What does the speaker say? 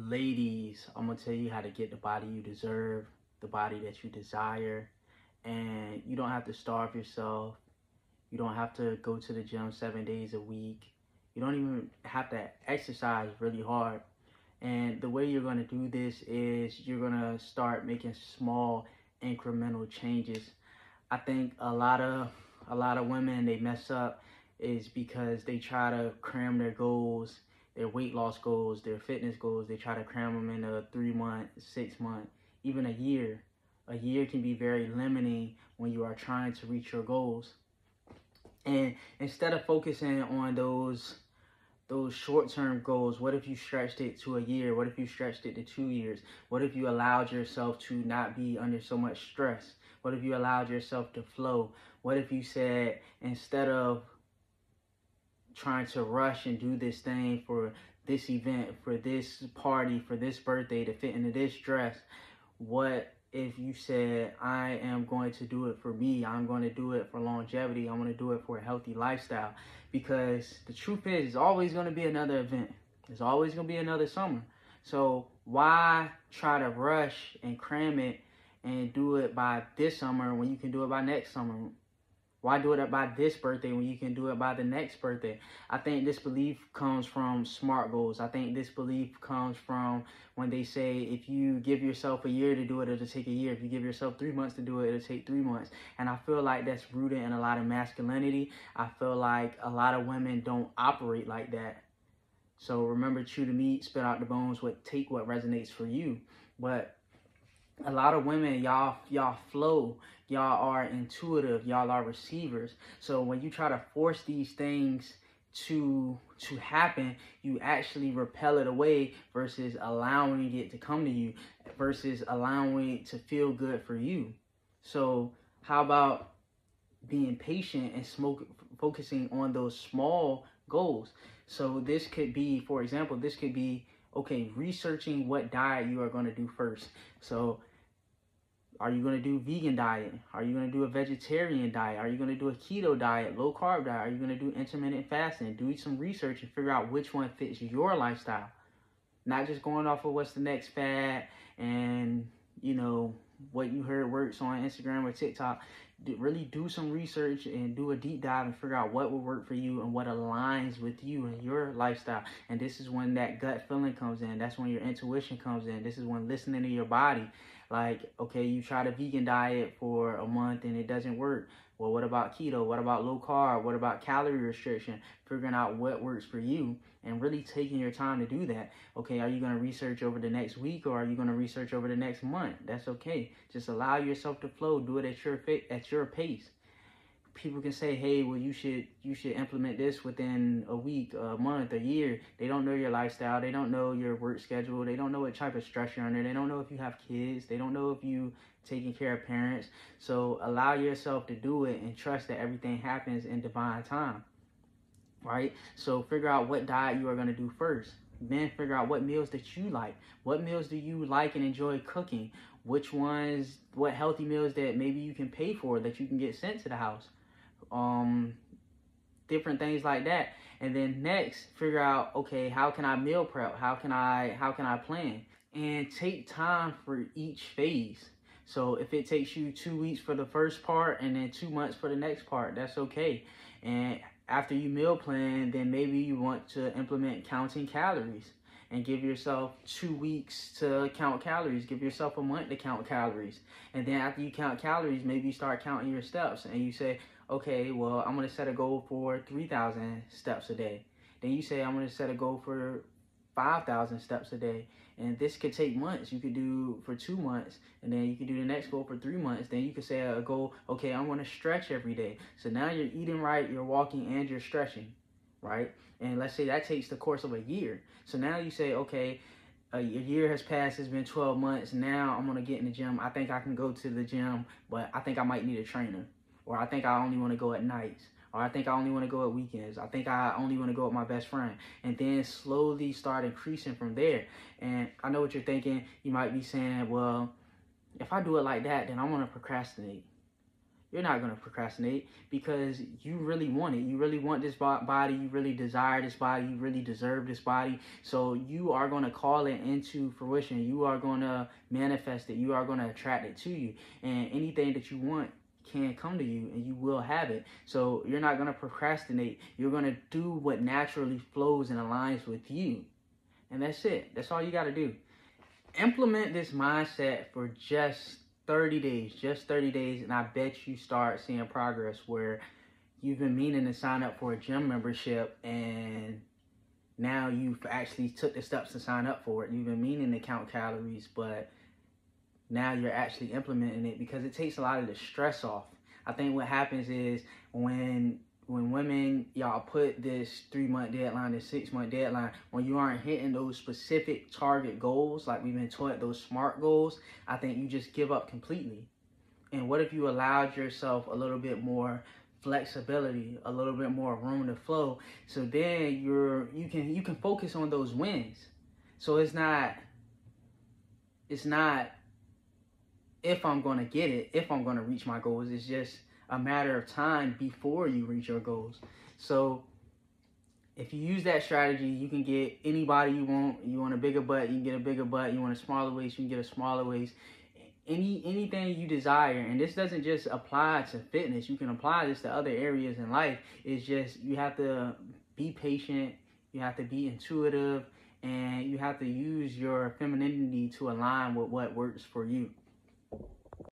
Ladies, I'm gonna tell you how to get the body you deserve, the body that you desire, and you don't have to starve yourself. You don't have to go to the gym 7 days a week. You don't even have to exercise really hard. And the way you're gonna do this is you're gonna start making small incremental changes. I think a lot of women, they mess up is because they try to cram their goals, their weight loss goals, their fitness goals. They try to cram them in a 3 month, 6 month, even a year. A year can be very limiting when you are trying to reach your goals. And instead of focusing on those short-term goals, what if you stretched it to a year? What if you stretched it to 2 years? What if you allowed yourself to not be under so much stress? What if you allowed yourself to flow? What if you said, instead of trying to rush and do this thing for this event, for this party, for this birthday, to fit into this dress, what if you said, I am going to do it for me, I'm going to do it for longevity, I'm going to do it for a healthy lifestyle? Because the truth is, it's always going to be another event. It's always going to be another summer. So why try to rush and cram it and do it by this summer when you can do it by next summer? Why do it by this birthday when you can do it by the next birthday? I think this belief comes from SMART goals. I think this belief comes from when they say, if you give yourself a year to do it, it'll take a year. If you give yourself 3 months to do it, it'll take 3 months. And I feel like that's rooted in a lot of masculinity. I feel like a lot of women don't operate like that. So remember, chew the meat, spit out the bones, take what resonates for you. But a lot of women, y'all flow, y'all are intuitive, y'all are receivers. So when you try to force these things to happen, you actually repel it away versus allowing it to come to you, versus allowing it to feel good for you. So how about being patient and focusing on those small goals? So this could be, for example, okay, researching what diet you are going to do first. So are you going to do vegan diet? Are you going to do a vegetarian diet? Are you going to do a keto diet, low carb diet? Are you going to do intermittent fasting? Do some research and figure out which one fits your lifestyle. Not just going off of what's the next fad and, what you heard works on Instagram or TikTok. Really do some research and do a deep dive and figure out what will work for you and what aligns with you and your lifestyle. And this is when that gut feeling comes in. That's when your intuition comes in. This is when listening to your body. Like, okay, you tried a vegan diet for a month and it doesn't work. Well, what about keto? What about low carb? What about calorie restriction? Figuring out what works for you and really taking your time to do that. Okay, are you going to research over the next week or are you going to research over the next month? That's okay. Just allow yourself to flow. Do it at your pace. People can say, hey, well, you should implement this within a week, a month, a year. They don't know your lifestyle. They don't know your work schedule. They don't know what type of stress you're under. They don't know if you have kids. They don't know if you taking care of parents. So allow yourself to do it and trust that everything happens in divine time, right? So figure out what diet you are going to do first. Then figure out what meals that you like. What meals do you like and enjoy cooking? What healthy meals that maybe you can pay for that you can get sent to the house. Different things like that. And then next, figure out, okay, how can I meal prep? How can I plan? And take time for each phase. So if it takes you 2 weeks for the first part and then 2 months for the next part, that's okay. And after you meal plan, then maybe you want to implement counting calories and give yourself 2 weeks to count calories. Give yourself a month to count calories. And then after you count calories, maybe you start counting your steps and you say, okay, well, I'm going to set a goal for 3,000 steps a day. Then you say, I'm going to set a goal for 5,000 steps a day. And this could take months. You could do for 2 months, and then you could do the next goal for 3 months. Then you could say a goal, okay, I'm going to stretch every day. So now you're eating right, you're walking, and you're stretching, right? And let's say that takes the course of a year. So now you say, okay, a year has passed, it's been 12 months. Now I'm going to get in the gym. I think I can go to the gym, but I think I might need a trainer. Or I think I only want to go at nights. Or I think I only want to go at weekends. I think I only want to go with my best friend. And then slowly start increasing from there. And I know what you're thinking. You might be saying, well, if I do it like that, then I'm going to procrastinate. You're not going to procrastinate because you really want it. You really want this body. You really desire this body. You really deserve this body. So you are going to call it into fruition. You are going to manifest it. You are going to attract it to you. And anything that you want can come to you, and you will have it. So you're not going to procrastinate. You're going to do what naturally flows and aligns with you. And that's it. That's all you got to do. Implement this mindset for just 30 days, and I bet you start seeing progress where you've been meaning to sign up for a gym membership and now you've actually took the steps to sign up for it. You've been meaning to count calories, but now you're actually implementing it because it takes a lot of the stress off. I think what happens is when women, y'all put this 3-month deadline, this 6-month deadline, when you aren't hitting those specific target goals, like we've been taught, those SMART goals, I think you just give up completely. And what if you allowed yourself a little bit more flexibility, a little bit more room to flow? So then you can focus on those wins. So it's not if I'm going to get it, if I'm going to reach my goals. It's just a matter of time before you reach your goals. So if you use that strategy, you can get any body you want. You want a bigger butt, you can get a bigger butt. You want a smaller waist, you can get a smaller waist. Anything you desire. And this doesn't just apply to fitness. You can apply this to other areas in life. It's just you have to be patient, you have to be intuitive, and you have to use your femininity to align with what works for you.